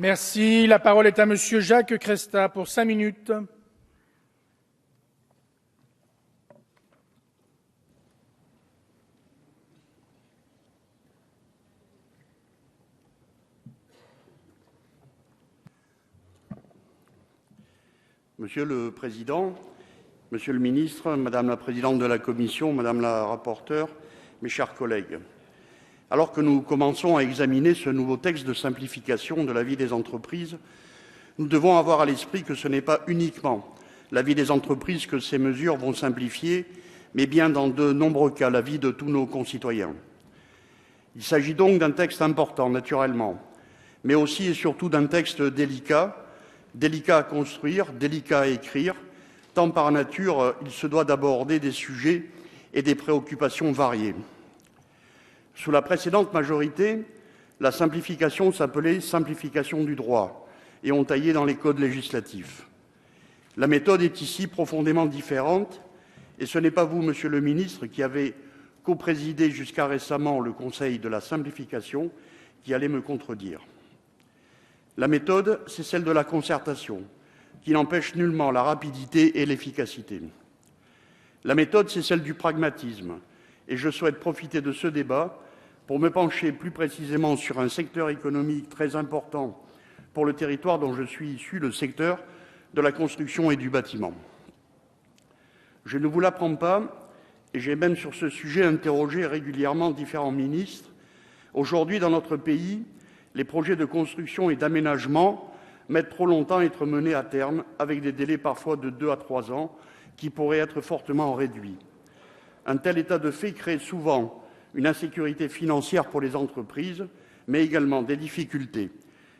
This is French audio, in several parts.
Merci. La parole est à Monsieur Jacques Cresta pour 5 minutes. Monsieur le Président, Monsieur le Ministre, Madame la Présidente de la Commission, Madame la Rapporteure, mes chers collègues, alors que nous commençons à examiner ce nouveau texte de simplification de la vie des entreprises, nous devons avoir à l'esprit que ce n'est pas uniquement la vie des entreprises que ces mesures vont simplifier, mais bien dans de nombreux cas la vie de tous nos concitoyens. Il s'agit donc d'un texte important, naturellement, mais aussi et surtout d'un texte délicat à construire, délicat à écrire, tant par nature il se doit d'aborder des sujets et des préoccupations variées. Sous la précédente majorité, la simplification s'appelait « simplification du droit » et on taillait dans les codes législatifs. La méthode est ici profondément différente et ce n'est pas vous, Monsieur le Ministre, qui avez coprésidé jusqu'à récemment le Conseil de la simplification qui allez me contredire. La méthode, c'est celle de la concertation, qui n'empêche nullement la rapidité et l'efficacité. La méthode, c'est celle du pragmatisme, et je souhaite profiter de ce débat pour me pencher plus précisément sur un secteur économique très important pour le territoire dont je suis issu, le secteur de la construction et du bâtiment. Je ne vous l'apprends pas, et j'ai même sur ce sujet interrogé régulièrement différents ministres. Aujourd'hui, dans notre pays, les projets de construction et d'aménagement mettent trop longtemps à être menés à terme, avec des délais parfois de 2 à 3 ans, qui pourraient être fortement réduits. Un tel état de fait crée souvent une insécurité financière pour les entreprises, mais également des difficultés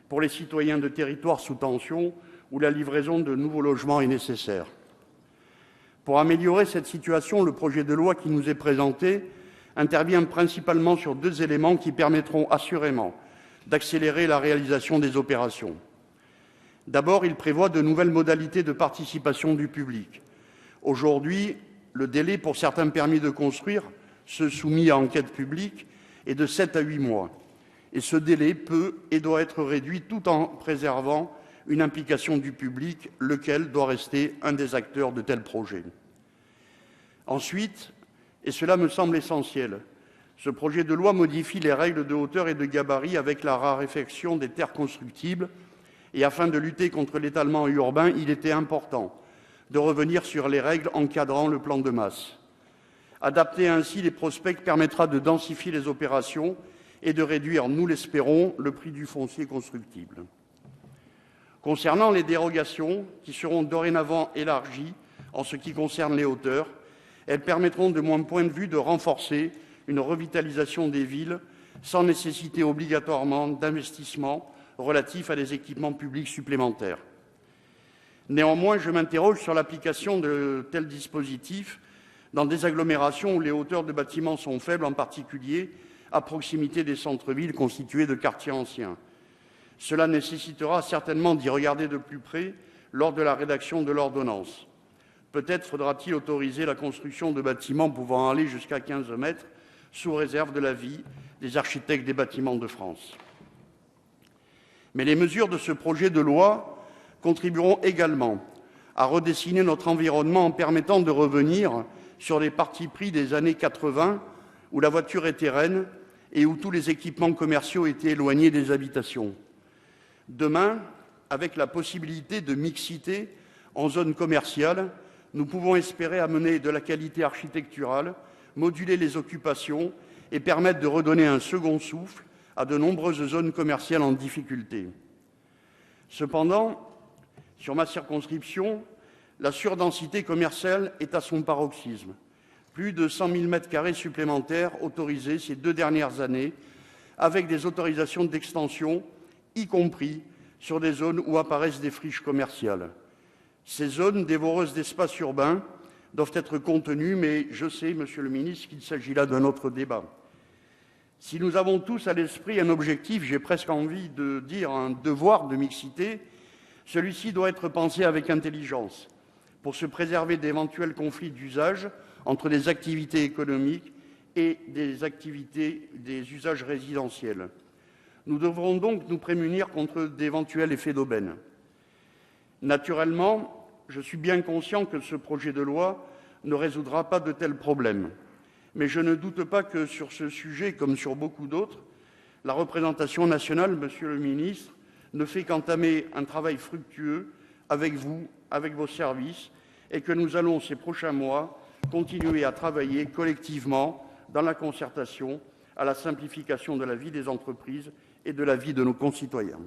pour les citoyens de territoires sous tension où la livraison de nouveaux logements est nécessaire. Pour améliorer cette situation, le projet de loi qui nous est présenté intervient principalement sur 2 éléments qui permettront assurément d'accélérer la réalisation des opérations. D'abord, il prévoit de nouvelles modalités de participation du public. Aujourd'hui, le délai pour certains permis de construire, ceux soumis à enquête publique, est de 7 à 8 mois. Et ce délai peut et doit être réduit tout en préservant une implication du public, lequel doit rester un des acteurs de tels projets. Ensuite, et cela me semble essentiel, ce projet de loi modifie les règles de hauteur et de gabarit avec la raréfaction des terres constructibles et afin de lutter contre l'étalement urbain, il était important de revenir sur les règles encadrant le plan de masse. Adapter ainsi les prospects permettra de densifier les opérations et de réduire, nous l'espérons, le prix du foncier constructible. Concernant les dérogations, qui seront dorénavant élargies en ce qui concerne les hauteurs, elles permettront de mon point de vue de renforcer une revitalisation des villes sans nécessiter obligatoirement d'investissements relatifs à des équipements publics supplémentaires. Néanmoins, je m'interroge sur l'application de tels dispositifs dans des agglomérations où les hauteurs de bâtiments sont faibles, en particulier à proximité des centres-villes constitués de quartiers anciens. Cela nécessitera certainement d'y regarder de plus près lors de la rédaction de l'ordonnance. Peut-être faudra-t-il autoriser la construction de bâtiments pouvant aller jusqu'à 15 mètres, sous réserve de l'avis des architectes des bâtiments de France. Mais les mesures de ce projet de loi contribueront également à redessiner notre environnement en permettant de revenir sur les partis pris des années 80, où la voiture était reine et où tous les équipements commerciaux étaient éloignés des habitations. Demain, avec la possibilité de mixité en zone commerciale, nous pouvons espérer amener de la qualité architecturale, moduler les occupations et permettre de redonner un second souffle à de nombreuses zones commerciales en difficulté. Cependant, sur ma circonscription, la surdensité commerciale est à son paroxysme. Plus de 100 000 m² supplémentaires autorisés ces 2 dernières années, avec des autorisations d'extension, y compris sur des zones où apparaissent des friches commerciales. Ces zones dévoreuses d'espaces urbains doivent être contenues, mais je sais, Monsieur le Ministre, qu'il s'agit là d'un autre débat. Si nous avons tous à l'esprit un objectif, j'ai presque envie de dire un devoir de mixité, celui-ci doit être pensé avec intelligence pour se préserver d'éventuels conflits d'usage entre des activités économiques et des usages résidentiels. Nous devrons donc nous prémunir contre d'éventuels effets d'aubaine. Naturellement, je suis bien conscient que ce projet de loi ne résoudra pas de tels problèmes. Mais je ne doute pas que sur ce sujet, comme sur beaucoup d'autres, la représentation nationale, Monsieur le ministre, ne fait qu'entamer un travail fructueux avec vous, avec vos services, et que nous allons, ces prochains mois, continuer à travailler collectivement dans la concertation à la simplification de la vie des entreprises et de la vie de nos concitoyens.